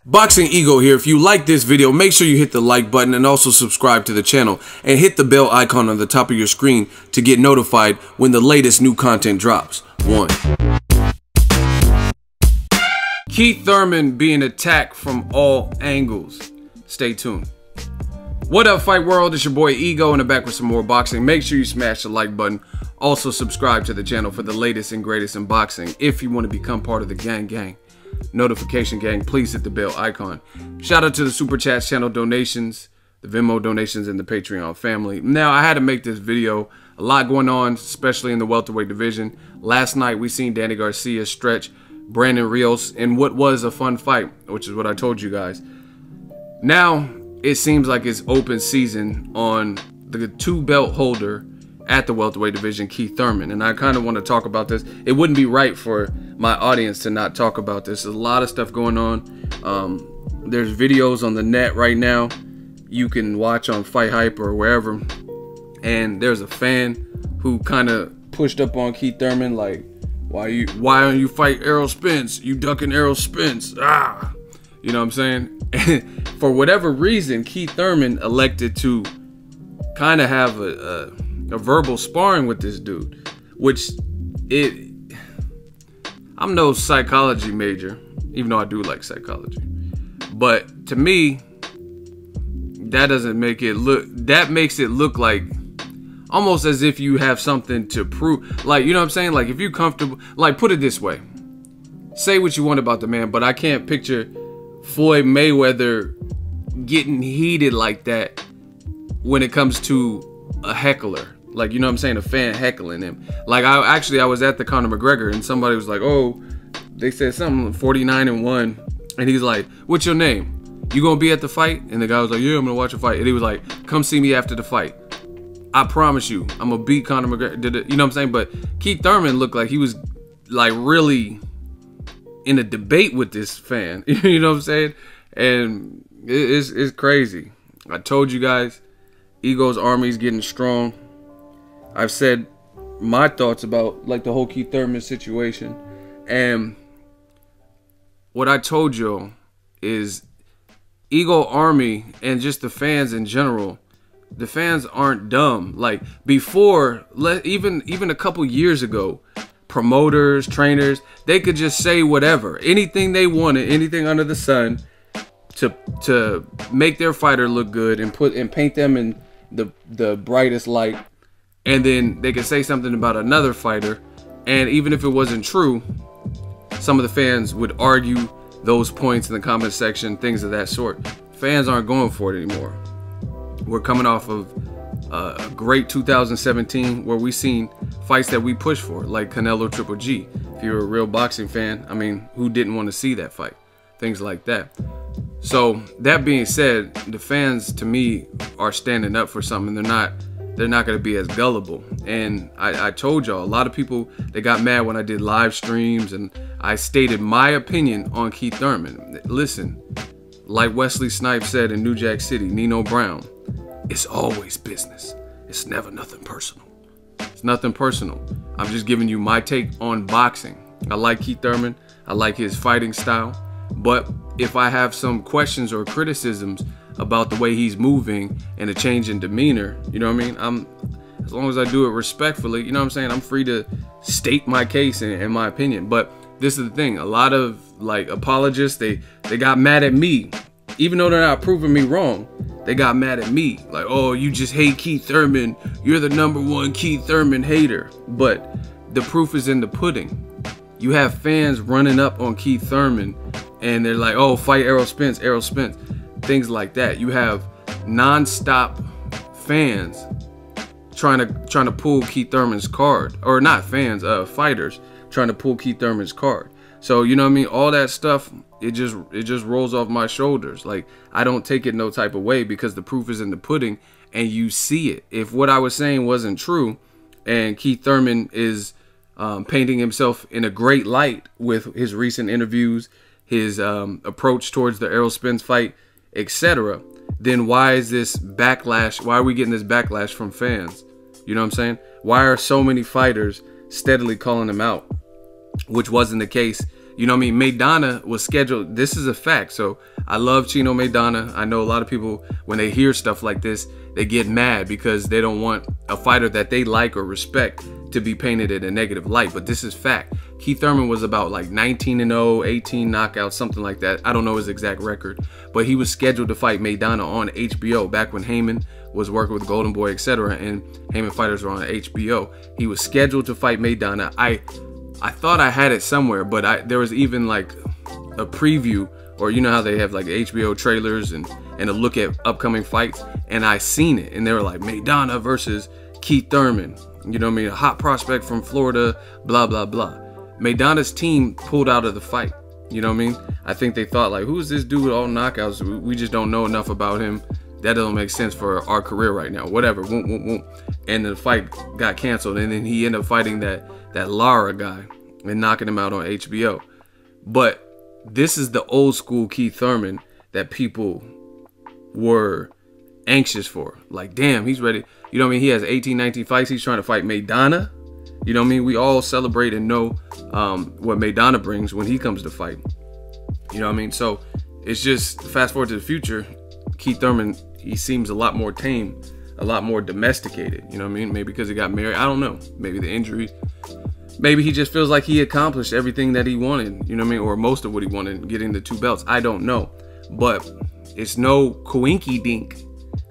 Boxing Ego here. If you like this video, make sure you hit the like button and also subscribe to the channel and hit the bell icon on the top of your screen to get notified when the latest new content drops. 1. Keith Thurman being attacked from all angles. Stay tuned. What up, Fight World? It's your boy Ego and I'm back with some more boxing. Make sure you smash the like button. Also subscribe to the channel for the latest and greatest in boxing. If you want to become part of the gang, notification gang, please hit the bell icon. Shout out to the super chat channel donations, the Venmo donations, and the Patreon family. Now, I had to make this video. A lot going on, especially in the welterweight division. Last night we seen Danny Garcia stretch Brandon Rios in what was a fun fight, which is what I told you guys. Now it seems like it's open season on the 2-belt holder at the welterweight division, Keith Thurman, and I kind of want to talk about this. It wouldn't be right for my audience to not talk about this. There's a lot of stuff going on. There's videos on the net right now you can watch on Fight Hype or wherever, and there's a fan who kind of pushed up on Keith Thurman like, why don't you fight Errol Spence? You ducking Errol Spence. Ah, you know what I'm saying? And for whatever reason, Keith Thurman elected to kind of have a verbal sparring with this dude, which I'm no psychology major, even though I do like psychology, but to me that doesn't make it look, that makes it look like almost as if you have something to prove. Like, you know what I'm saying? Like, if you're comfortable, like, put it this way, say what you want about the man, but I can't picture Floyd Mayweather getting heated like that when it comes to a heckler. Like, you know what I'm saying? A fan heckling him. Like, I was at the Conor McGregor and somebody was like, oh, they said something 49-1. And he's like, what's your name? You gonna be at the fight? And the guy was like, yeah, I'm gonna watch a fight. And he was like, come see me after the fight. I promise you, I'm gonna beat Conor McGregor. You know what I'm saying? But Keith Thurman looked like he was like really in a debate with this fan. You know what I'm saying? And it's crazy. I told you guys, Ego's army's getting strong. I've said my thoughts about like the whole Keith Thurman situation, and what I told you is Ego Army and just the fans in general, the fans aren't dumb. Like before, even a couple years ago, promoters, trainers, they could just say whatever, anything they wanted, anything under the sun to make their fighter look good and paint them in the brightest light. And then they could say something about another fighter, and even if it wasn't true, some of the fans would argue those points in the comment section, things of that sort. Fans aren't going for it anymore. We're coming off of a great 2017 where we seen fights that we pushed for, like Canelo Triple G. If you're a real boxing fan, I mean, who didn't want to see that fight? Things like that. So that being said, the fans to me are standing up for something. They're not going to be as gullible. And I told y'all, a lot of people, they got mad when I did live streams and I stated my opinion on Keith Thurman. Listen, like Wesley Snipes said in New Jack City, Nino Brown, it's always business. It's never nothing personal. It's nothing personal. I'm just giving you my take on boxing. I like Keith Thurman. I like his fighting style. But if I have some questions or criticisms about the way he's moving and a change in demeanor, you know what I mean? As long as I do it respectfully, you know what I'm saying? I'm free to state my case and my opinion. But this is the thing. A lot of like apologists, they got mad at me. Even though they're not proving me wrong, they got mad at me. Like, oh, you just hate Keith Thurman. You're the #1 Keith Thurman hater. But the proof is in the pudding. You have fans running up on Keith Thurman and they're like, oh, fight Errol Spence, things like that. You have non-stop fans trying to pull Keith Thurman's card, or not fans, fighters trying to pull Keith Thurman's card. So, you know what I mean? All that stuff, it just rolls off my shoulders. Like, I don't take it no type of way because the proof is in the pudding and you see it. If what I was saying wasn't true and Keith Thurman is painting himself in a great light with his recent interviews, his approach towards the Errol Spence fight, etc., then why is this backlash? Why are we getting this backlash from fans? You know what I'm saying? Why are so many fighters steadily calling him out? Which wasn't the case You know what I mean? Maidana was scheduled. This is a fact. So I love Chino Maidana. I know a lot of people, when they hear stuff like this, they get mad because they don't want a fighter that they like or respect to be painted in a negative light. But this is fact. Keith Thurman was about like 19-0, 18 knockouts, something like that. I don't know his exact record, but he was scheduled to fight Maidana on HBO back when Heyman was working with Golden Boy, etc. And Heyman fighters were on HBO. He was scheduled to fight Maidana. I thought I had it somewhere, but there was even like a preview, or you know how they have like HBO trailers and a look at upcoming fights, and I seen it, and they were like Maidana versus Keith Thurman, you know what I mean, a hot prospect from Florida, blah blah blah. Maidana's team pulled out of the fight, you know what I mean. I think they thought like, who's this dude with all knockouts? We just don't know enough about him. That doesn't make sense for our career right now. Whatever, and the fight got canceled, and then he ended up fighting that Lara guy and knocking him out on HBO. But this is the old school Keith Thurman that people were anxious for. Like, damn, he's ready. You know what I mean? He has 18, 19 fights. He's trying to fight Maidana. You know what I mean? We all celebrate and know what Maidana brings when he comes to fight. You know what I mean? So it's just fast forward to the future. Keith Thurman, he seems a lot more tame, a lot more domesticated. You know what I mean? Maybe because he got married. I don't know. Maybe the injury. Maybe he just feels like he accomplished everything that he wanted, you know what I mean? Or most of what he wanted, getting the 2 belts. I don't know. But it's no coinky dink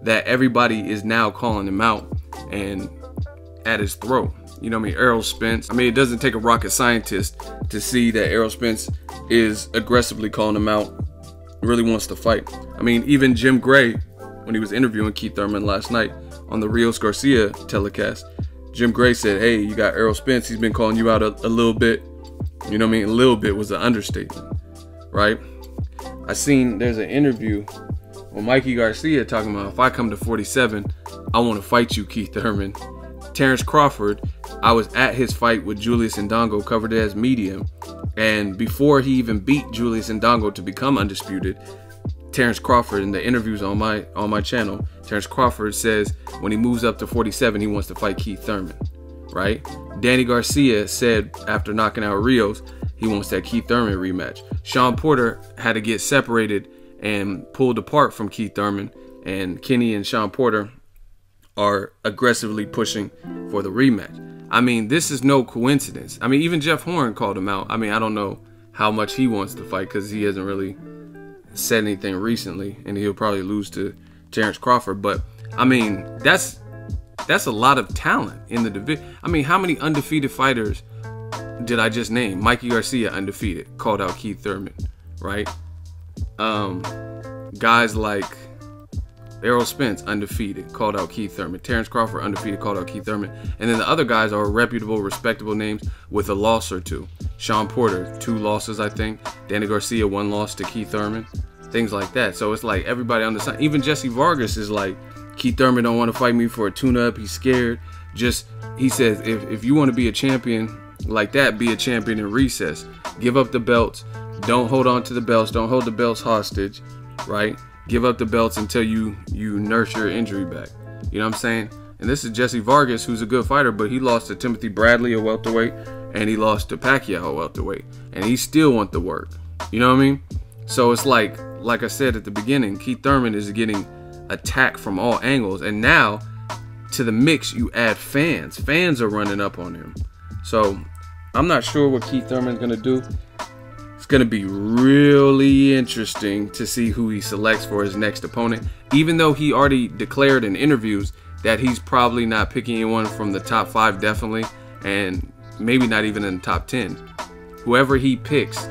that everybody is now calling him out and at his throat. You know what I mean? Errol Spence. I mean, it doesn't take a rocket scientist to see that Errol Spence is aggressively calling him out, really wants to fight. I mean, even Jim Gray, when he was interviewing Keith Thurman last night on the Rios Garcia telecast, Jim Gray said, hey, you got Errol Spence. He's been calling you out a little bit. You know what I mean? A little bit was an understatement, right? I seen there's an interview with Mikey Garcia talking about, if I come to 47, I want to fight you, Keith Thurman. Terrence Crawford, I was at his fight with Julius Ndongo, covered it as medium. And before he even beat Julius Ndongo to become undisputed, Terrence Crawford, in the interviews on my channel, Terrence Crawford says when he moves up to 47, he wants to fight Keith Thurman, right? Danny Garcia said after knocking out Rios, he wants that Keith Thurman rematch. Sean Porter had to get separated and pulled apart from Keith Thurman, and Kenny and Sean Porter are aggressively pushing for the rematch. I mean, this is no coincidence. I mean, even Jeff Horn called him out. I mean, I don't know how much he wants to fight because he hasn't really said anything recently, and he'll probably lose to Terrence Crawford. But I mean, that's a lot of talent in the division. I mean, how many undefeated fighters did I just name? Mikey Garcia, undefeated, called out Keith Thurman, right? Guys like Errol Spence, undefeated, called out Keith Thurman. Terrence Crawford, undefeated, called out Keith Thurman. And then the other guys are reputable, respectable names with a loss or two. Sean Porter, 2 losses, I think. Danny Garcia, 1 loss to Keith Thurman. Things like that. So it's like everybody on the side. Even Jesse Vargas is like, Keith Thurman don't want to fight me for a tune-up. He's scared. He says, if you want to be a champion like that, be a champion in recess. Give up the belts. Don't hold on to the belts. Don't hold the belts hostage, right? Give up the belts until you nurse your injury back. You know what I'm saying? And this is Jesse Vargas, who's a good fighter, but he lost to Timothy Bradley, a welterweight, and he lost to Pacquiao, a welterweight. And he still wants the work. You know what I mean? So it's like I said at the beginning, Keith Thurman is getting attacked from all angles. And now, to the mix, you add fans. Fans are running up on him. So I'm not sure what Keith Thurman's going to do. It's going to be really interesting to see who he selects for his next opponent. Even though he already declared in interviews that he's probably not picking anyone from the top 5, definitely, and maybe not even in the top 10. Whoever he picks,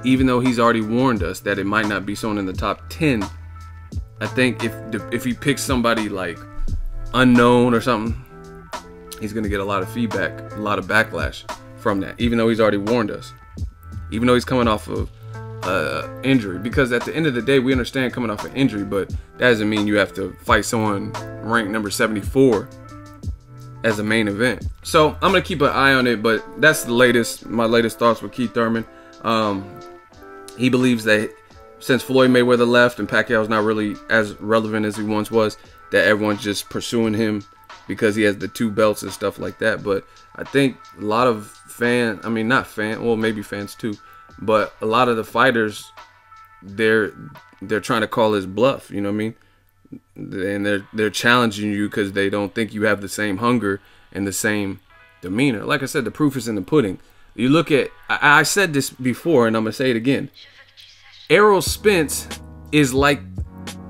even though he's already warned us that it might not be someone in the top 10, I think if he picks somebody like unknown or something, he's going to get a lot of feedback, a lot of backlash from that, even though he's already warned us. Even though he's coming off of injury. Because at the end of the day, we understand coming off an injury, but that doesn't mean you have to fight someone ranked number 74 as a main event. So I'm going to keep an eye on it, but that's my latest thoughts with Keith Thurman. He believes that since Floyd Mayweather left and Pacquiao's not really as relevant as he once was, that everyone's just pursuing him because he has the 2 belts and stuff like that. But I think a lot of maybe fans too, but a lot of the fighters they're trying to call his bluff. You know what I mean? And they're challenging you because they don't think you have the same hunger and the same demeanor. Like I said, the proof is in the pudding. You look at, I said this before and I'm gonna say it again. Errol Spence is like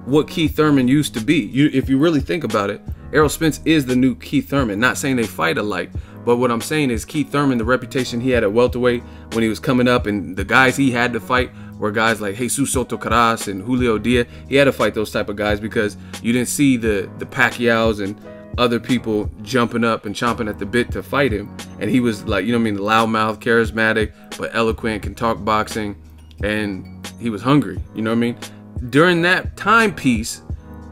what Keith Thurman used to be. If you really think about it, Errol Spence is the new Keith Thurman. Not saying they fight alike, but what I'm saying is Keith Thurman, the reputation he had at welterweight when he was coming up, and the guys he had to fight were guys like Jesus Soto Caras and Julio Diaz. He had to fight those type of guys because you didn't see the Pacquiaos and other people jumping up and chomping at the bit to fight him. And he was like, you know what I mean, loudmouth, charismatic, but eloquent, can talk boxing, and he was hungry, you know what I mean? During that timepiece,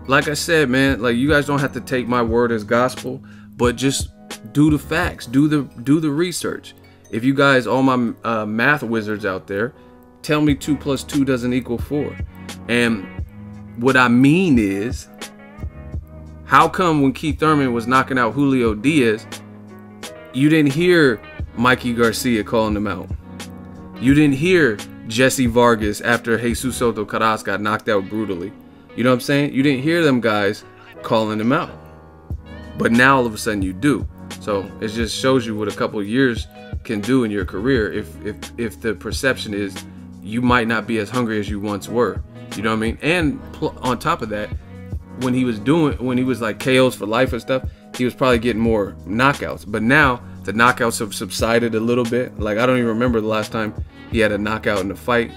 like I said, man, like, you guys don't have to take my word as gospel, but just do the facts, do the research. If you guys, all my math wizards out there, tell me 2 + 2 doesn't equal 4. And what I mean is, how come when Keith Thurman was knocking out Julio Diaz, you didn't hear Mikey Garcia calling him out? You didn't hear Jesse Vargas after Jesus Soto Caras got knocked out brutally. You know what I'm saying? You didn't hear them guys calling him out. But now all of a sudden you do. So it just shows you what a couple of years can do in your career if the perception is you might not be as hungry as you once were. You know what I mean? And on top of that, when he was like KOs for life and stuff, he was probably getting more knockouts. But now the knockouts have subsided a little bit. Like, I don't even remember the last time he had a knockout in a fight.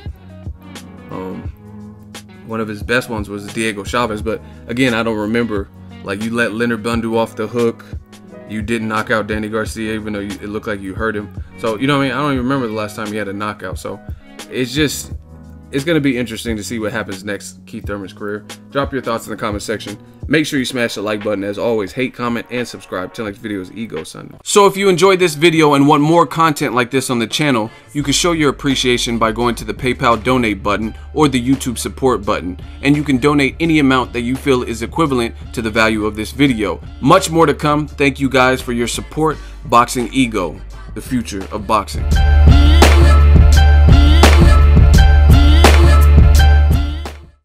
One of his best ones was Diego Chavez, but again, I don't remember. Like, you let Leonard Bundu off the hook. You didn't knock out Danny Garcia, even though it looked like you hurt him. So, you know what I mean? I don't even remember the last time he had a knockout. So it's going to be interesting to see what happens next Keith Thurman's career. Drop your thoughts in the comment section. Make sure you smash the like button. As always, hate, comment, and subscribe. Till next video is Ego Sunday. So if you enjoyed this video and want more content like this on the channel, you can show your appreciation by going to the PayPal donate button or the YouTube support button. And you can donate any amount that you feel is equivalent to the value of this video. Much more to come. Thank you guys for your support. Boxing Ego, the future of boxing.